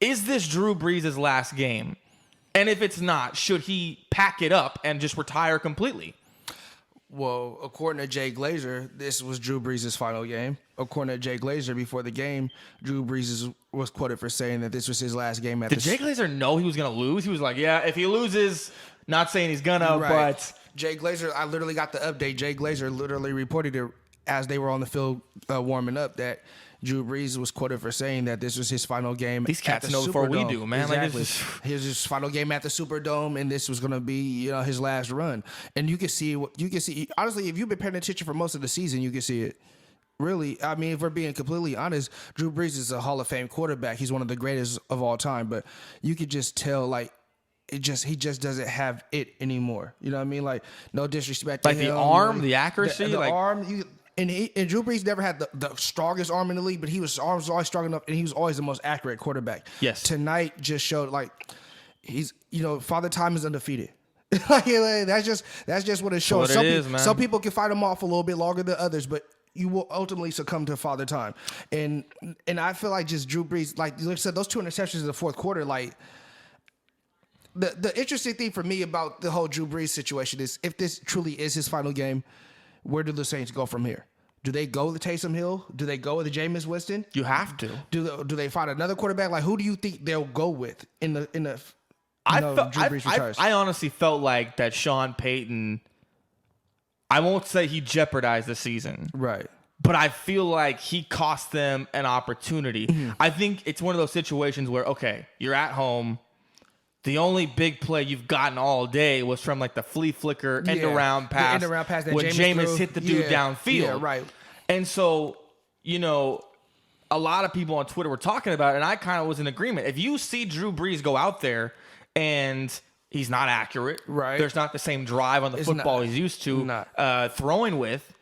is this Drew Brees' last game? And if it's not, should he pack it up and just retire completely? Well, according to Jay Glazer, this was Drew Brees' final game. According to Jay Glazer, before the game, Drew Brees was quoted for saying that this was his last game at Did Jay Glazer know he was going to lose? He was like, yeah, if he loses, not saying he's going to, but... Jay Glazer, I literally got the update. Jay Glazer literally reported it as they were on the field warming up that Drew Brees was quoted for saying that this was his final game. These cats at the know before we Superdome. do, man. Exactly. Like, it's his final game at the Superdome, and this was going to be his last run. And you can see honestly, if you've been paying attention for most of the season, you can see it. Really, I mean, if we're being completely honest, Drew Brees is a Hall of Fame quarterback. He's one of the greatest of all time. But you could just tell, like, he just doesn't have it anymore. You know what I mean? Like, no disrespect to like him. the arm, the accuracy, the like arm. And Drew Brees never had the strongest arm in the league, but arm was always strong enough, and he was always the most accurate quarterback. Yes. Tonight just showed, like, he's Father Time is undefeated. Like, that's just what it shows. Some people can fight him off a little bit longer than others, but you will ultimately succumb to Father Time. And I feel like just Drew Brees, like I said, those 2 interceptions in the fourth quarter, like, the interesting thing for me about the whole Drew Brees situation is, if this truly is his final game, where do the Saints go from here? Do they go with Taysom Hill? Do they go with the Jameis Winston? you have to. Do they find another quarterback? Like, who do you think they'll go with in the Drew Brees retires? I honestly felt like that Sean Payton, I won't say he jeopardized the season. Right. But I feel like he cost them an opportunity. Mm-hmm. I think it's one of those situations where, okay, you're at home. The only big play you've gotten all day was from like the flea flicker end around pass. The end around pass that when Jameis hit the dude downfield. Yeah, right. And so, a lot of people on Twitter were talking about it, and I kind of was in agreement. If you see Drew Brees go out there and he's not accurate, right? There's not the same drive on the football he's used to throwing with.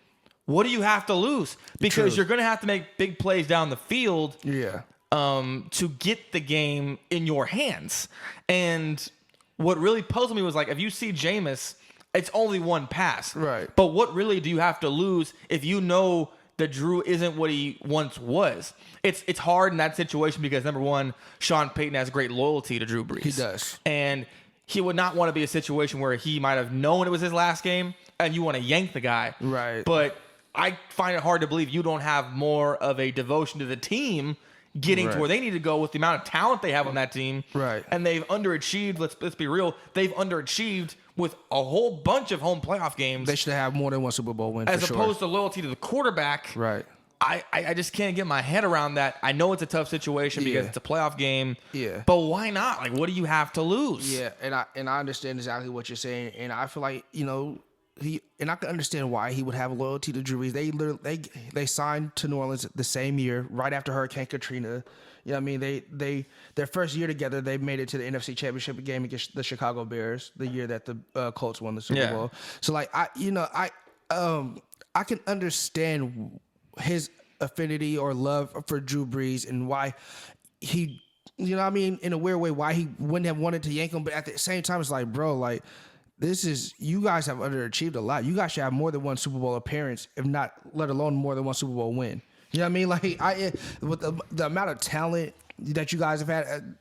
What do you have to lose? Because you're going to have to make big plays down the field. Yeah. To get the game in your hands. And what really puzzled me was, like, if you see Jameis, it's only one pass. Right. But what really do you have to lose if you know that Drew isn't what he once was? It's hard in that situation because, number one, Sean Payton has great loyalty to Drew Brees. He does. And he would not want to be a situation where he might have known it was his last game and you want to yank the guy. Right. But I find it hard to believe you don't have more of a devotion to the team getting to where they need to go with the amount of talent they have on that team. Right. And they've underachieved. Let's be real. They've underachieved with a whole bunch of home playoff games. They should have more than one Super Bowl win, as opposed to loyalty to the quarterback. Right. I just can't get my head around that. I know it's a tough situation because it's a playoff game. Yeah. But why not? Like, what do you have to lose? Yeah, and I understand exactly what you're saying, and I feel like, I can understand why he would have loyalty to Drew Brees. They signed to New Orleans the same year, right after Hurricane Katrina. You know what I mean? Their first year together, they made it to the NFC Championship game against the Chicago Bears, the year that the Colts won the Super Bowl. So, like, I can understand his affinity or love for Drew Brees and why he, in a weird way, why he wouldn't have wanted to yank him. But at the same time, it's like, bro, like, you guys have underachieved a lot. You guys should have more than one Super Bowl appearance, if not, let alone more than one Super Bowl win. You know what I mean? Like, with the amount of talent that you guys have had,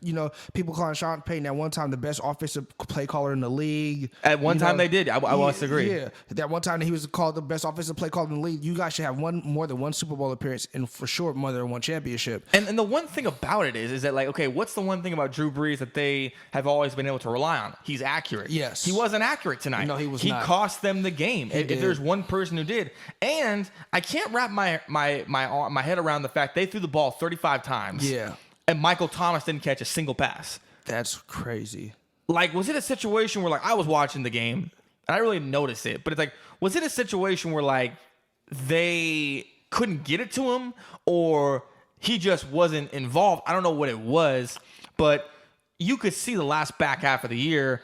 people calling Sean Payton at one time the best offensive play caller in the league. At one time they did. I must agree. Yeah. That one time that he was called the best offensive play caller in the league. You guys should have more than one Super Bowl appearance and for sure more than one championship. And the one thing about it is that, like, okay, what's the one thing about Drew Brees that they have always been able to rely on? He's accurate. Yes. He wasn't accurate tonight. No, he was not. He not. cost them the game. If there's one person who did. And I can't wrap my head around the fact they threw the ball 35 times. Yeah. And Michael Thomas didn't catch a single pass. That's crazy. Like, was it a situation where, like, I was watching the game and I really noticed it, but it's like, was it a situation where, like, they couldn't get it to him or he just wasn't involved? I don't know what it was, but you could see the last back half of the year,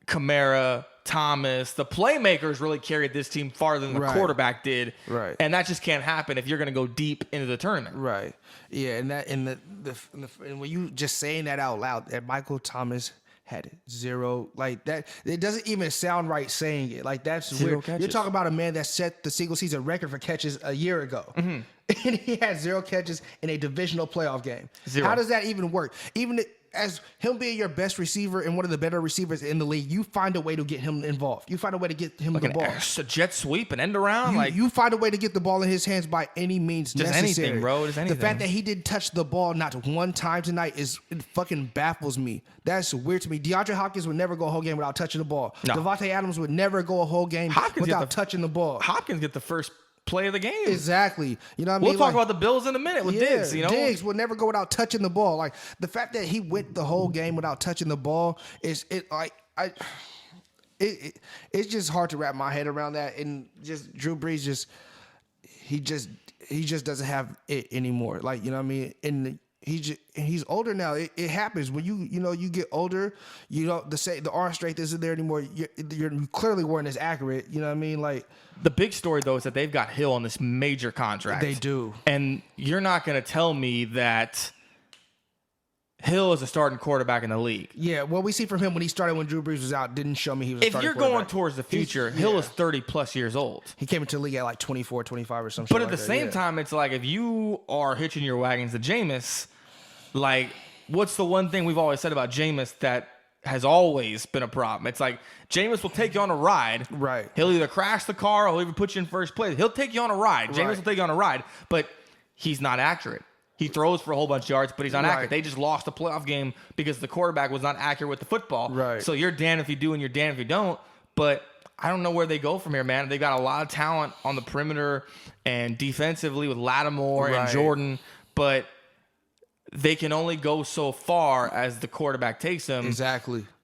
Kamara, Thomas, the playmakers really carried this team farther than the quarterback did. Right. And that just can't happen if you're going to go deep into the tournament. Right. Yeah, and when you just saying that out loud, that Michael Thomas had zero, like that, it doesn't even sound right saying it. Like, that's Zero weird. catches. You're talking about a man that set the single season record for catches a year ago. Mm-hmm. and he had 0 catches in a divisional playoff game. 0. How does that even work? Even as him being your best receiver and one of the better receivers in the league, you find a way to get him involved. You find a way to get him the ball. A jet sweep, an end around, You find a way to get the ball in his hands by any means just necessary. anything, bro. Just anything. The fact that he didn't touch the ball not one time tonight it fucking baffles me. That's weird to me. DeAndre Hopkins would never go a whole game without touching the ball. No. Devontae Adams would never go a whole game without touching the ball. Hopkins get the first play of the game. Exactly. You know what I mean? We'll talk about the Bills in a minute with Diggs. You know, Diggs would never go without touching the ball. Like the fact that he went the whole game without touching the ball it's just hard to wrap my head around that. And just Drew Brees he just doesn't have it anymore. Like, you know what I mean? And he's older now. It happens when you get older. You don't the arm strength isn't there anymore. You clearly weren't as accurate. You know what I mean? Like the big story though is that they've got Hill on this major contract. they do, and you're not going to tell me that Hill is a starting quarterback in the league. Yeah, what we see from him when he started when Drew Brees was out didn't show me he was a If starting you're quarterback. going towards the future, Hill is 30 plus years old. He came into the league at like 24, 25 or something. But at the same time, it's like if you are hitching your wagons to Jameis, like what's the one thing we've always said about Jameis that has always been a problem? It's like Jameis will take you on a ride. Right. He'll either crash the car or he'll even put you in first place. He'll take you on a ride. Jameis will take you on a ride, but he's not accurate. He throws for a whole bunch of yards, but he's not accurate. They just lost a playoff game because the quarterback was not accurate with the football. Right. So you're damned if you do and you're damned if you don't. But I don't know where they go from here, man. They've got a lot of talent on the perimeter and defensively with Lattimore and Jordan, but they can only go so far as the quarterback takes them. Exactly.